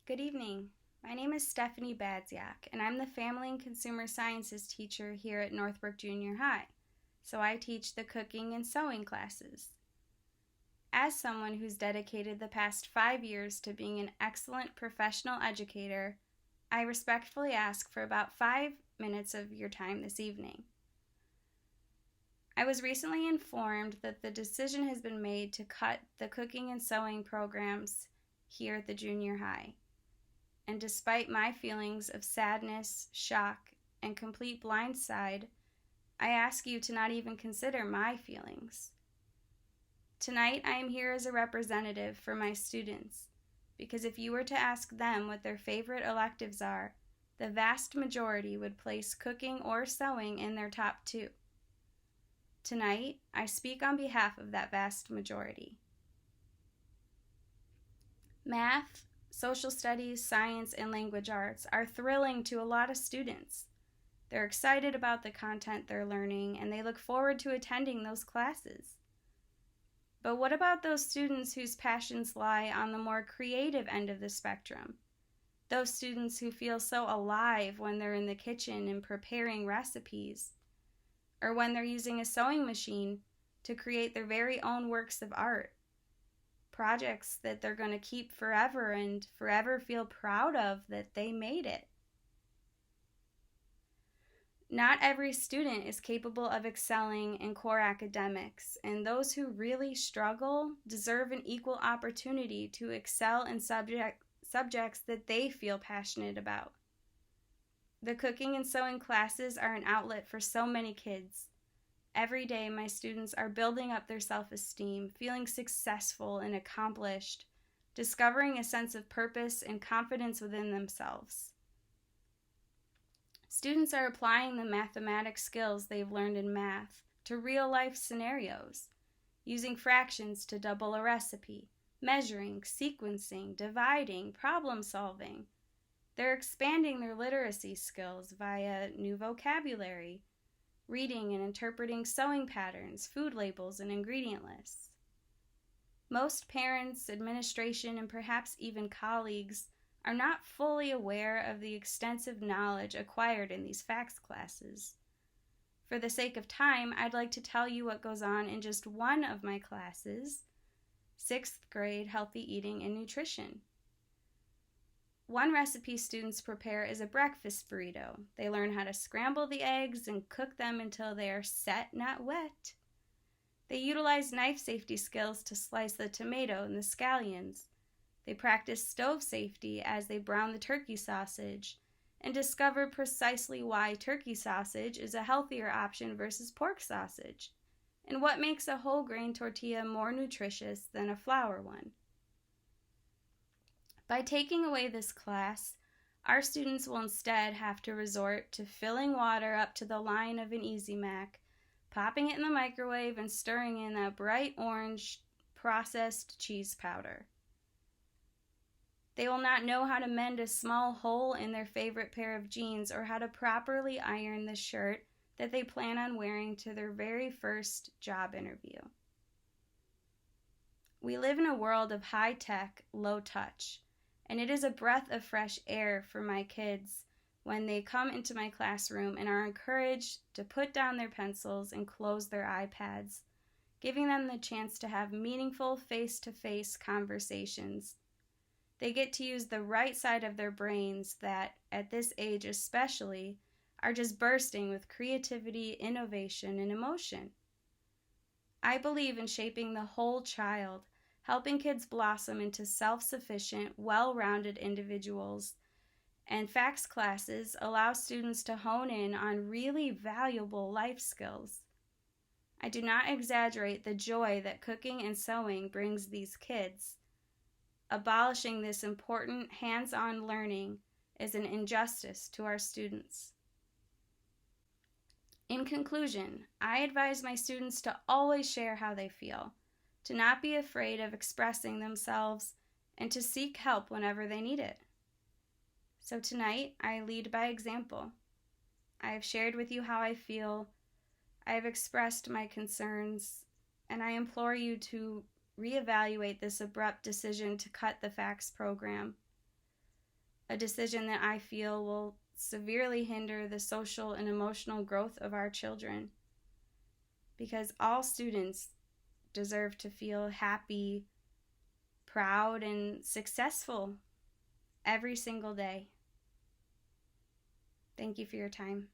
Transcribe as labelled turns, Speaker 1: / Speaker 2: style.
Speaker 1: Good evening. My name is Stephanie Badziak, and I'm the Family and Consumer Sciences teacher here at Northbrook Junior High, so I teach the cooking and sewing classes. As someone who's dedicated the past 5 years to being an excellent professional educator, I respectfully ask for about 5 minutes of your time this evening. I was recently informed that the decision has been made to cut the cooking and sewing programs here at the junior high. And despite my feelings of sadness, shock, and complete blindside, I ask you to not even consider my feelings. Tonight, I am here as a representative for my students, because if you were to ask them what their favorite electives are, the vast majority would place cooking or sewing in their top 2. Tonight, I speak on behalf of that vast majority. Math, social studies, science, and language arts are thrilling to a lot of students. They're excited about the content they're learning, and they look forward to attending those classes. But what about those students whose passions lie on the more creative end of the spectrum? Those students who feel so alive when they're in the kitchen and preparing recipes, or when they're using a sewing machine to create their very own works of art. Projects that they're going to keep forever and forever feel proud of that they made it. Not every student is capable of excelling in core academics, and those who really struggle deserve an equal opportunity to excel in subjects that they feel passionate about. The cooking and sewing classes are an outlet for so many kids. Every day, my students are building up their self-esteem, feeling successful and accomplished, discovering a sense of purpose and confidence within themselves. Students are applying the mathematics skills they've learned in math to real-life scenarios, using fractions to double a recipe, measuring, sequencing, dividing, problem-solving. They're expanding their literacy skills via new vocabulary, reading and interpreting sewing patterns, food labels, and ingredient lists. Most parents, administration, and perhaps even colleagues are not fully aware of the extensive knowledge acquired in these FACS classes. For the sake of time, I'd like to tell you what goes on in just one of my classes, 6th grade Healthy Eating and Nutrition. One recipe students prepare is a breakfast burrito. They learn how to scramble the eggs and cook them until they are set, not wet. They utilize knife safety skills to slice the tomato and the scallions. They practice stove safety as they brown the turkey sausage and discover precisely why turkey sausage is a healthier option versus pork sausage, and what makes a whole grain tortilla more nutritious than a flour one. By taking away this class, our students will instead have to resort to filling water up to the line of an Easy Mac, popping it in the microwave, and stirring in that bright orange processed cheese powder. They will not know how to mend a small hole in their favorite pair of jeans or how to properly iron the shirt that they plan on wearing to their very first job interview. We live in a world of high-tech, low-touch, and it is a breath of fresh air for my kids when they come into my classroom and are encouraged to put down their pencils and close their iPads, giving them the chance to have meaningful face-to-face conversations. They get to use the right side of their brains that, at this age especially, are just bursting with creativity, innovation, and emotion. I believe in shaping the whole child, helping kids blossom into self-sufficient, well-rounded individuals, and FACS classes allow students to hone in on really valuable life skills. I do not exaggerate the joy that cooking and sewing brings these kids. Abolishing this important hands-on learning is an injustice to our students. In conclusion, I advise my students to always share how they feel, to not be afraid of expressing themselves, and to seek help whenever they need it. So tonight, I lead by example. I have shared with you how I feel, I have expressed my concerns, and I implore you to reevaluate this abrupt decision to cut the FACS program. a decision that I feel will severely hinder the social and emotional growth of our children, because all students deserve to feel happy, proud, and successful every single day. Thank you for your time.